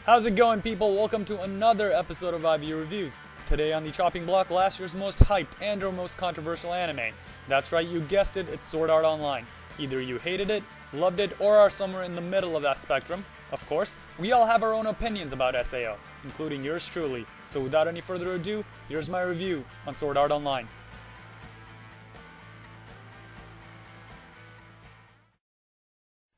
How's it going, people? Welcome to another episode of IV Reviews. Today on the chopping block, last year's most hyped and or most controversial anime. That's right, you guessed it, it's Sword Art Online. Either you hated it, loved it, or are somewhere in the middle of that spectrum. Of course, we all have our own opinions about SAO, including yours truly. So without any further ado, here's my review on Sword Art Online.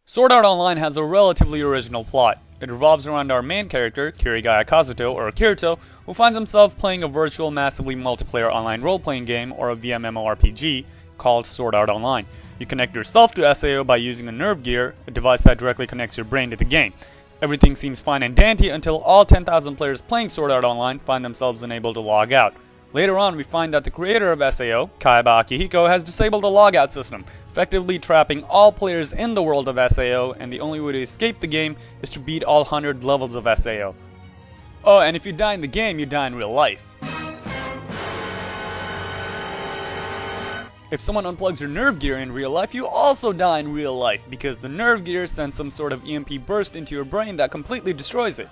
Sword Art Online has a relatively original plot. It revolves around our main character, Kirigaya Kazuto, or Kirito, who finds himself playing a virtual massively multiplayer online role-playing game, or a VMMORPG, called Sword Art Online. You connect yourself to SAO by using a nerve gear, a device that directly connects your brain to the game. Everything seems fine and dandy until all 10,000 players playing Sword Art Online find themselves unable to log out. Later on, we find that the creator of SAO, Kaiba Akihiko, has disabled a logout system, effectively trapping all players in the world of SAO, and the only way to escape the game is to beat all 100 levels of SAO. Oh, and if you die in the game, you die in real life. If someone unplugs your nerve gear in real life, you also die in real life, because the nerve gear sends some sort of EMP burst into your brain that completely destroys it.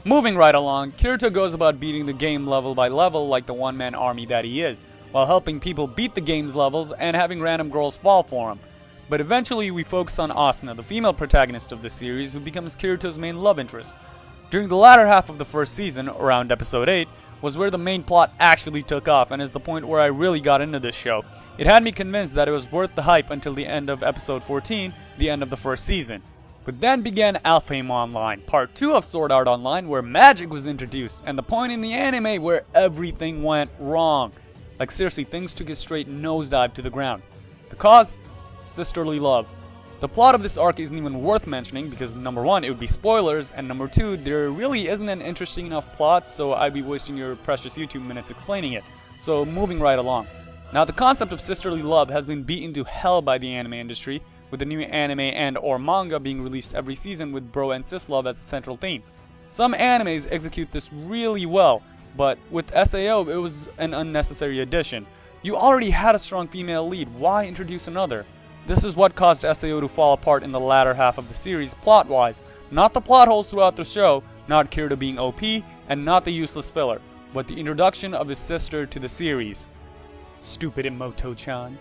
Moving right along, Kirito goes about beating the game level by level like the one-man army that he is, while helping people beat the game's levels and having random girls fall for him. But eventually we focus on Asuna, the female protagonist of the series, who becomes Kirito's main love interest. During the latter half of the first season, around episode 8, was where the main plot actually took off and is the point where I really got into this show. It had me convinced that it was worth the hype until the end of episode 14, the end of the first season. But then began Alfheim Online, part 2 of Sword Art Online, where magic was introduced, and the point in the anime where everything went wrong. Like seriously, things took a straight nosedive to the ground. The cause? Sisterly love. The plot of this arc isn't even worth mentioning because number 1, it would be spoilers, and number 2, there really isn't an interesting enough plot, so I'd be wasting your precious YouTube minutes explaining it. So moving right along. Now the concept of sisterly love has been beaten to hell by the anime industry, with the new anime and or manga being released every season with bro and sis love as a central theme. Some animes execute this really well, but with SAO it was an unnecessary addition. You already had a strong female lead, why introduce another? This is what caused SAO to fall apart in the latter half of the series plot-wise. Not the plot holes throughout the show, not Kirito being OP, and not the useless filler, but the introduction of his sister to the series. Stupid Emoto-chan.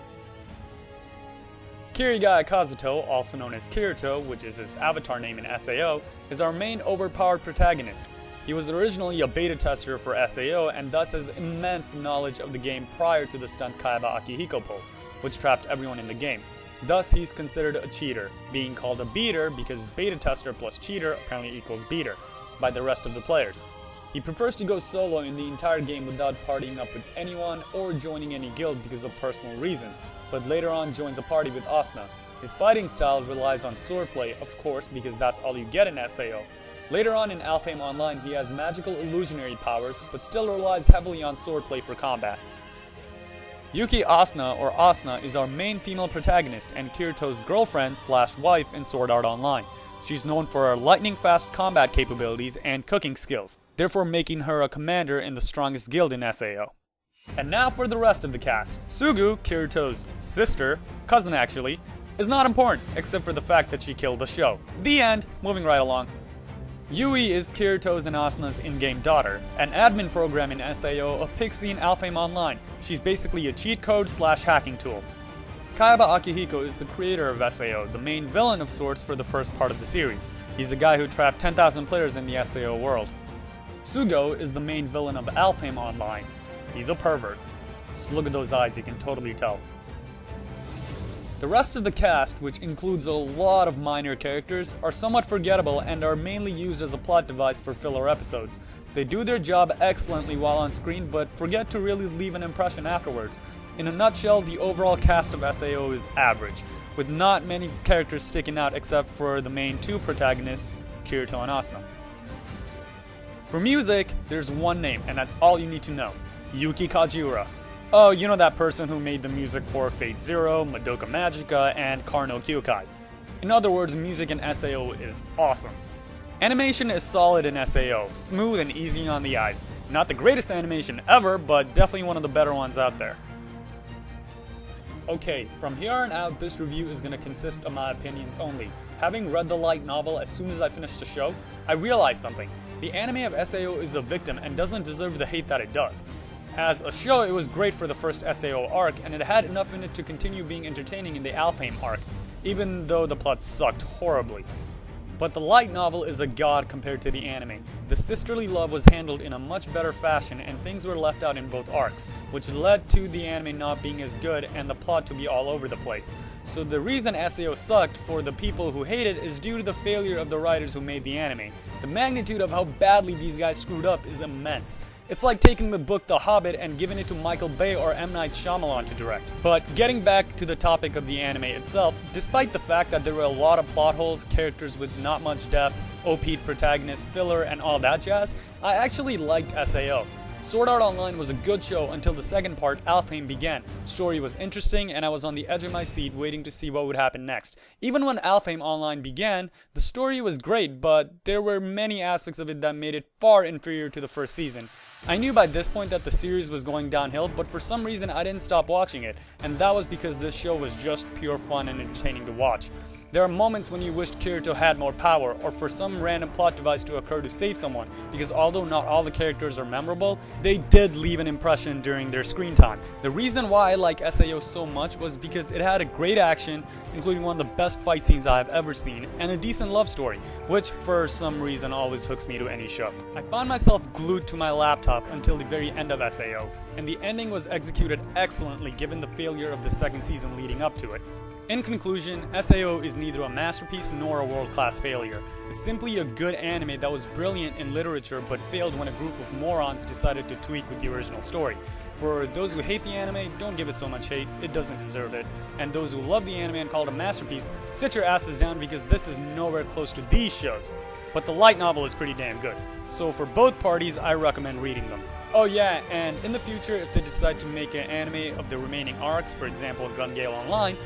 Kirigaya Kazuto, also known as Kirito, which is his avatar name in SAO, is our main overpowered protagonist. He was originally a beta tester for SAO and thus has immense knowledge of the game prior to the stunt Kaiba Akihiko pulled, which trapped everyone in the game. Thus he's considered a cheater, being called a beater because beta tester plus cheater apparently equals beater by the rest of the players. He prefers to go solo in the entire game without partying up with anyone or joining any guild because of personal reasons, but later on joins a party with Asuna. His fighting style relies on swordplay, of course, because that's all you get in SAO. Later on in Alfheim Online he has magical illusionary powers, but still relies heavily on swordplay for combat. Yuki Asuna, or Asuna, is our main female protagonist and Kirito's girlfriend slash wife in Sword Art Online. She's known for her lightning-fast combat capabilities and cooking skills, therefore making her a commander in the strongest guild in SAO. And now for the rest of the cast. Sugu, Kirito's sister, cousin actually, is not important, except for the fact that she killed the show. The end. Moving right along. Yui is Kirito's and Asuna's in-game daughter, an admin program in SAO of Pixie in Alfheim Online. She's basically a cheat code slash hacking tool. Kaiba Akihiko is the creator of SAO, the main villain of sorts for the first part of the series. He's the guy who trapped 10,000 players in the SAO world. Sugo is the main villain of Alfheim Online. He's a pervert. Just look at those eyes, you can totally tell. The rest of the cast, which includes a lot of minor characters, are somewhat forgettable and are mainly used as a plot device for filler episodes. They do their job excellently while on screen, but forget to really leave an impression afterwards. In a nutshell, the overall cast of SAO is average, with not many characters sticking out except for the main two protagonists, Kirito and Asuna. For music, there's one name, and that's all you need to know. Yuki Kajiura. Oh, you know that person who made the music for Fate Zero, Madoka Magica, and Karno Kyukai. In other words, music in SAO is awesome. Animation is solid in SAO, smooth and easy on the eyes. Not the greatest animation ever, but definitely one of the better ones out there. Okay, from here on out, this review is going to consist of my opinions only. Having read the light novel as soon as I finished the show, I realized something. The anime of SAO is a victim and doesn't deserve the hate that it does. As a show, it was great for the first SAO arc, and it had enough in it to continue being entertaining in the Alfheim arc, even though the plot sucked horribly. But the light novel is a god compared to the anime. The sisterly love was handled in a much better fashion, and things were left out in both arcs, which led to the anime not being as good and the plot to be all over the place. So the reason SAO sucked for the people who hate it is due to the failure of the writers who made the anime. The magnitude of how badly these guys screwed up is immense. It's like taking the book The Hobbit and giving it to Michael Bay or M. Night Shyamalan to direct. But getting back to the topic of the anime itself, despite the fact that there were a lot of plot holes, characters with not much depth, OP'd protagonists, filler, and all that jazz, I actually liked SAO. Sword Art Online was a good show until the second part, Alfheim, began. Story was interesting and I was on the edge of my seat waiting to see what would happen next. Even when Alfheim Online began, the story was great, but there were many aspects of it that made it far inferior to the first season. I knew by this point that the series was going downhill, but for some reason I didn't stop watching it, and that was because this show was just pure fun and entertaining to watch. There are moments when you wished Kirito had more power, or for some random plot device to occur to save someone, because although not all the characters are memorable, they did leave an impression during their screen time. The reason why I like SAO so much was because it had a great action, including one of the best fight scenes I have ever seen, and a decent love story, which for some reason always hooks me to any show. I found myself glued to my laptop until the very end of SAO, and the ending was executed excellently given the failure of the second season leading up to it. In conclusion, SAO is neither a masterpiece nor a world-class failure. It's simply a good anime that was brilliant in literature but failed when a group of morons decided to tweak with the original story. For those who hate the anime, don't give it so much hate, it doesn't deserve it. And those who love the anime and call it a masterpiece, sit your asses down because this is nowhere close to these shows. But the light novel is pretty damn good. So for both parties, I recommend reading them. Oh yeah, and in the future, if they decide to make an anime of the remaining arcs, for example Gun Gale Online,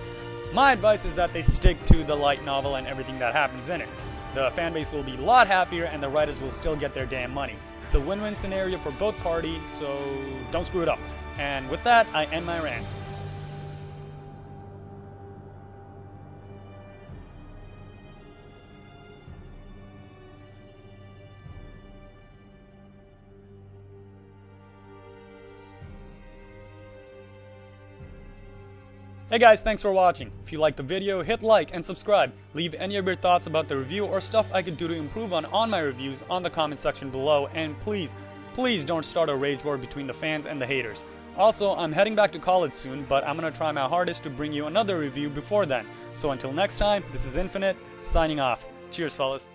my advice is that they stick to the light novel and everything that happens in it. The fanbase will be a lot happier and the writers will still get their damn money. It's a win-win scenario for both parties, so don't screw it up. And with that, I end my rant. Hey guys, thanks for watching. If you liked the video, hit like and subscribe. Leave any of your thoughts about the review or stuff I could do to improve on my reviews on the comment section below, and please don't start a rage war between the fans and the haters. Also, I'm heading back to college soon, but I'm gonna try my hardest to bring you another review before then. So until next time, this is Infinite, signing off. Cheers fellas.